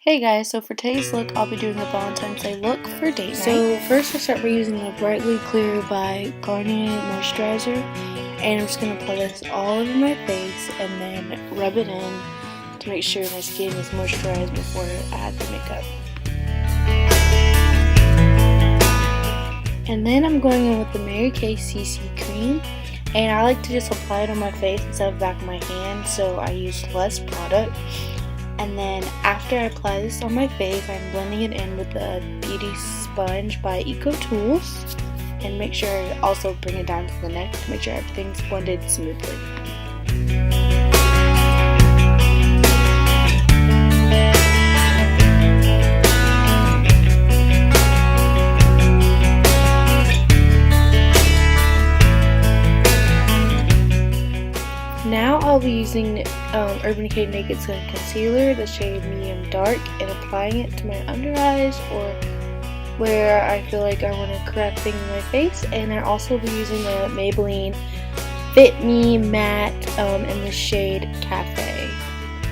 Hey guys, so for today's look, I'll be doing the Valentine's Day look for date night. So first we'll start by using the Brightly Clear by Garnier moisturizer, and I'm just going to apply this all over my face and then rub it in to make sure my skin is moisturized before I add the makeup. And then I'm going in with the Mary Kay CC cream, and I like to just apply it on my face instead of the back of my hand, so I use less product. And then after I apply this on my face, I'm blending it in with the Beauty Sponge by Eco Tools, and make sure I also bring it down to the neck to make sure everything's blended smoothly. Now I'll be using Urban Decay Naked Skin Concealer, the shade Medium Dark, and applying it to my under eyes or where I feel like I want to correct things in my face. And I'll also be using the Maybelline Fit Me Matte in the shade Cafe,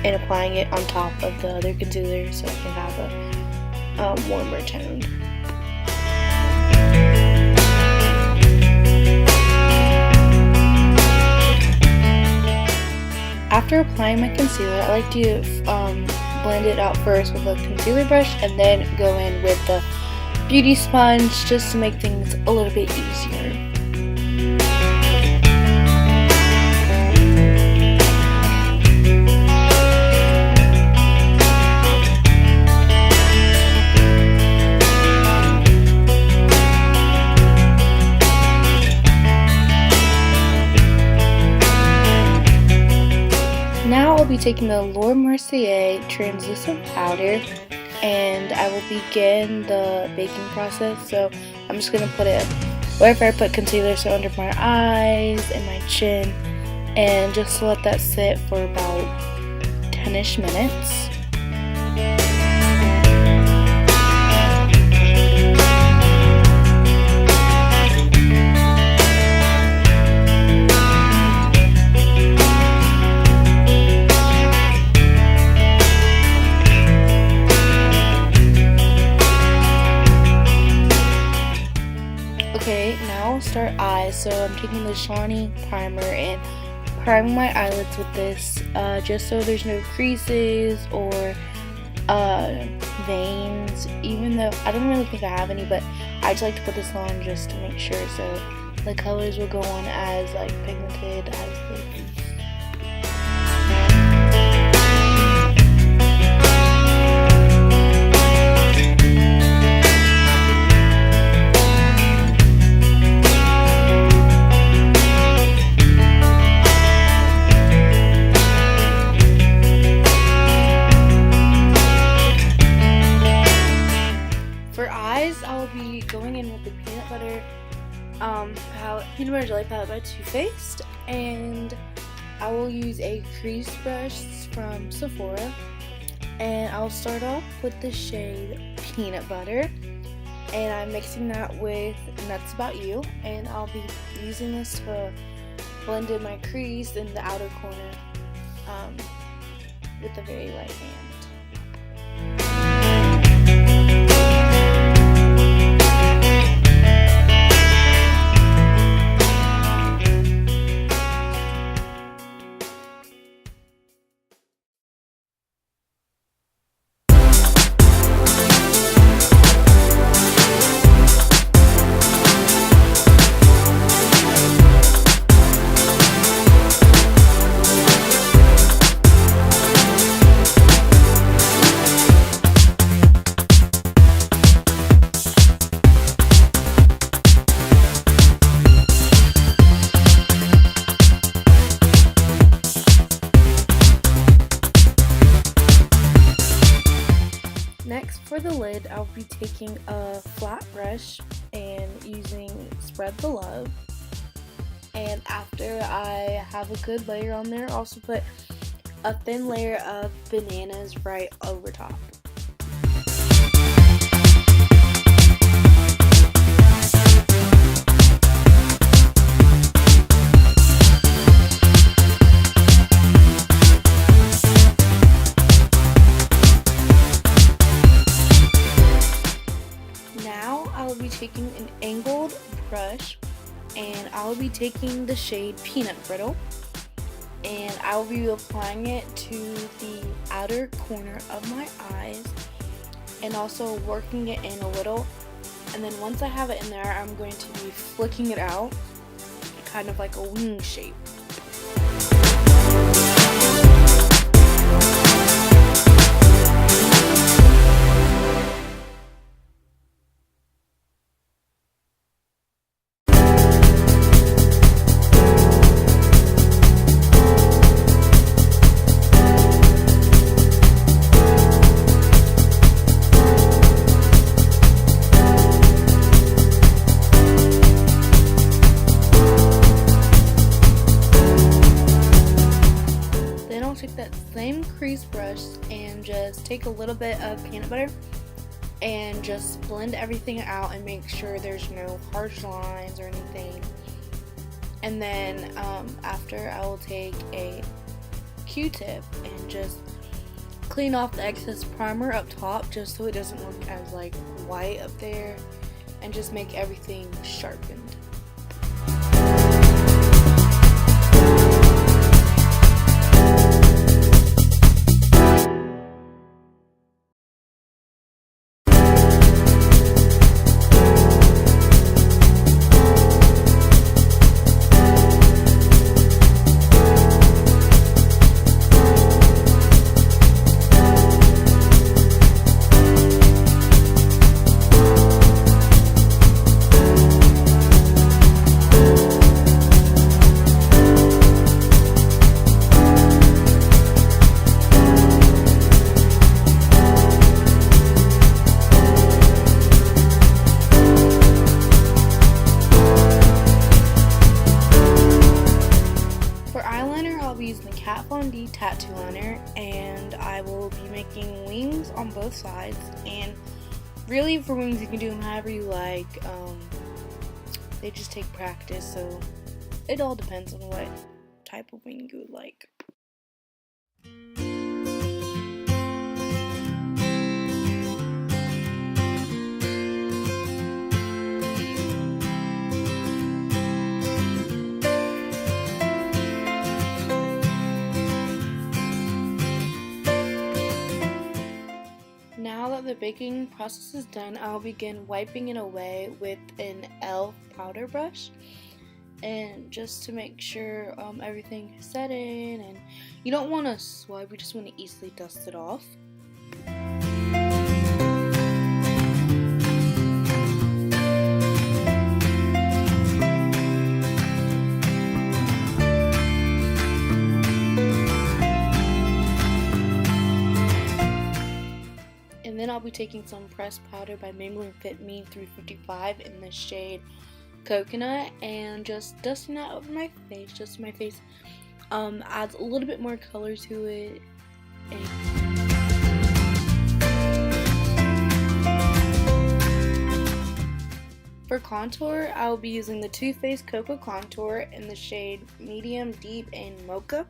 and applying it on top of the other concealer so I can have a warmer tone. After applying my concealer, I like to blend it out first with a concealer brush and then go in with the beauty sponge just to make things a little bit easier. Now I'll be taking the Laura Mercier translucent powder, and I will begin the baking process. So I'm just going to put it wherever I put concealer, so under my eyes and my chin, and just let that sit for about 10-ish minutes. Okay, now I'll start eyes. So I'm taking the Shawnee primer and priming my eyelids with this, just so there's no creases or veins, even though I don't really think I have any, but I just like to put this on just to make sure so the colors will go on as pigmented as they please. I'll be going in with the peanut butter jelly palette by Too Faced, and I will use a crease brush from Sephora, and I'll start off with the shade Peanut Butter, and I'm mixing that with Nuts About You, and I'll be using this to blend in my crease in the outer corner with a very light hand. Next, for the lid, I'll be taking a flat brush and using Spread the Love. And after I have a good layer on there, I'll also put a thin layer of bananas right over top. taking an angled brush, and I will be taking the shade Peanut Brittle, and I will be applying it to the outer corner of my eyes and also working it in a little. And then once I have it in there, I'm going to be flicking it out, kind of like a wing shape. Take that same crease brush and just take a little bit of peanut butter and just blend everything out and make sure there's no harsh lines or anything. And then after, I will take a Q-tip and just clean off the excess primer up top, just so it doesn't look as like white up there, and just make everything sharpened. Tattoo liner, and I will be making wings on both sides. And really, for wings, you can do them however you like. They just take practice, so it all depends on what type of wing you would like. Now that the baking process is done, I'll begin wiping it away with an e.l.f. powder brush, and just to make sure everything is set in, and you don't want to swipe, you just want to easily dust it off. And then I'll be taking some pressed powder by Maybelline Fit Me 355 in the shade Coconut, and just dusting that over my face, just my face. Adds a little bit more color to it. For contour, I'll be using the Too Faced Cocoa Contour in the shade Medium, Deep, and Mocha.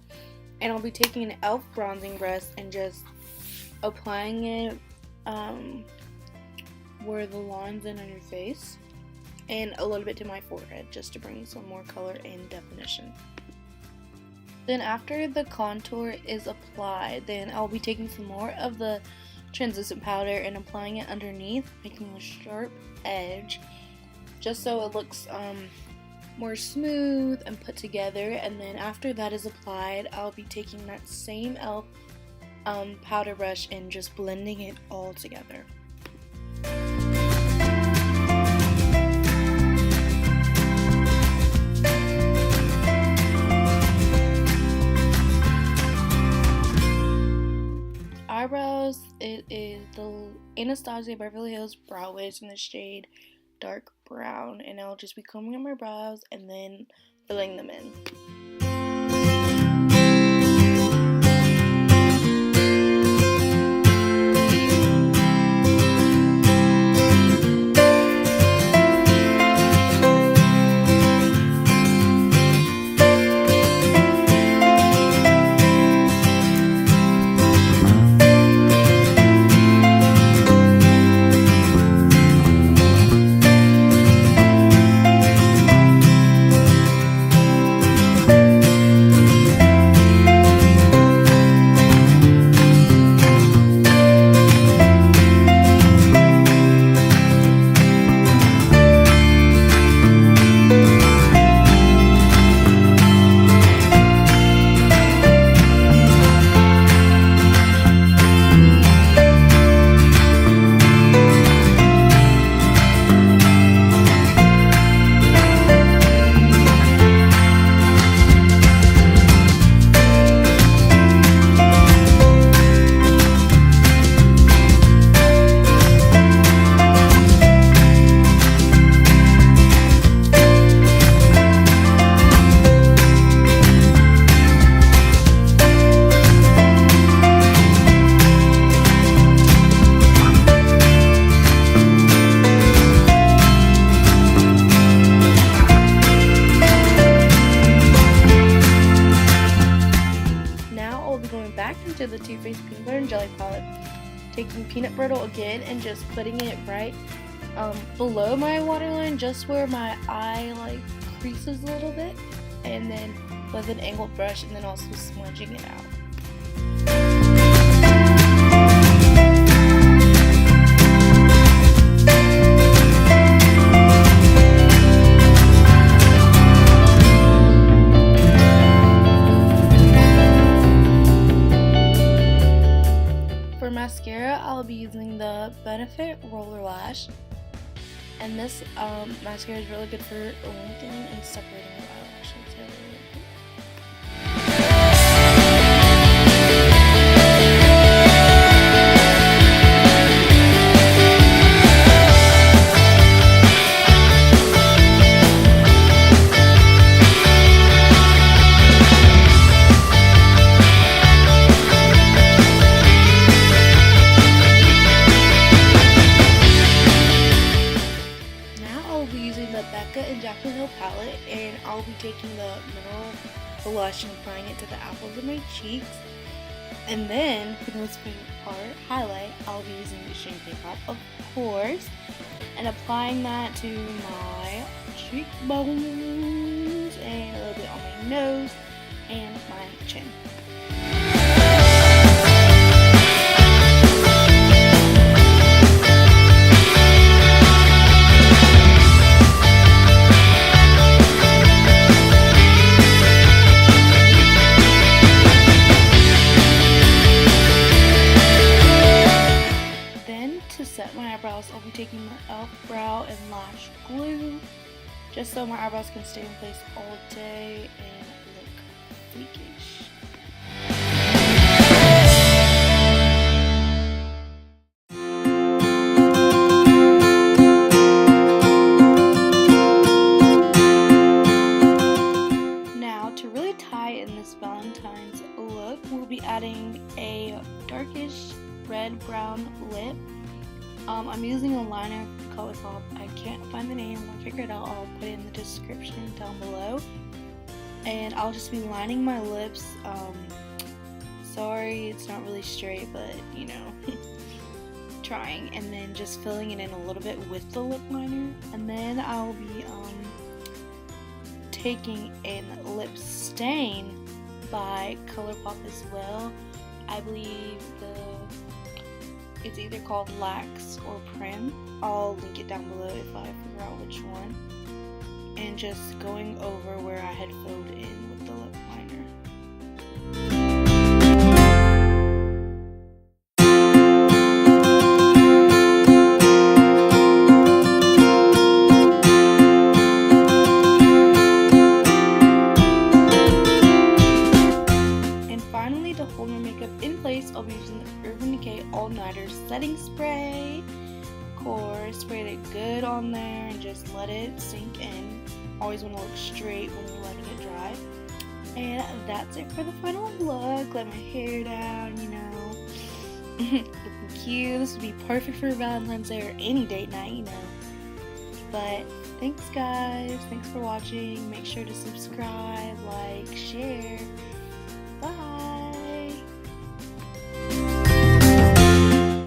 And I'll be taking an e.l.f. bronzing brush and just applying it where the lines in on your face, and a little bit to my forehead, just to bring some more color and definition. Then after the contour is applied, then I'll be taking some more of the translucent powder and applying it underneath, making a sharp edge, just so it looks more smooth and put together. And then after that is applied, I'll be taking that same e.l.f. Powder brush and just blending it all together. Eyebrows, it is the Anastasia Beverly Hills Brow Wiz in the shade Dark Brown, and I'll just be combing up my brows and then filling them in. taking peanut brittle again and just putting it right below my waterline, just where my eye like creases a little bit, and then with an angled brush, and then also smudging it out. For mascara, I'll be using the Benefit Roller Lash, and this mascara is really good for lengthening and separating your eyelashes. It's really good. Palette, and I'll be taking the mineral blush and applying it to the apples of my cheeks, and then for the most favorite part, highlight, I'll be using the Champagne Pop, of course, and applying that to my cheekbones and a little bit on my nose and my chin. I'll be taking my e.l.f. brow and lash glue, just so my eyebrows can stay in place all day and look freakish. Now, to really tie in this Valentine's look, we'll be adding a darkish red-brown lip. I'm using a liner from ColourPop. I can't find the name. I'll figure it out. I'll put it in the description down below. And I'll just be lining my lips. Sorry, it's not really straight, but you know, trying. And then just filling it in a little bit with the lip liner. And then I'll be taking in Lip Stain by ColourPop as well. I believe it's either called Lax or Prim. I'll link it down below if I figure out which one. And just going over where I had filled in with the lip liner. And finally, to hold my makeup in place, I'll be using the Urban Decay All-Nighter Setting Spray. Of course, spray it good on there and just let it sink in. Always want to look straight when you're letting it dry. And that's it for the final look. Let my hair down, you know. Looking cute. This would be perfect for Valentine's Day or any date night, you know. But thanks guys. Thanks for watching. Make sure to subscribe, like, share.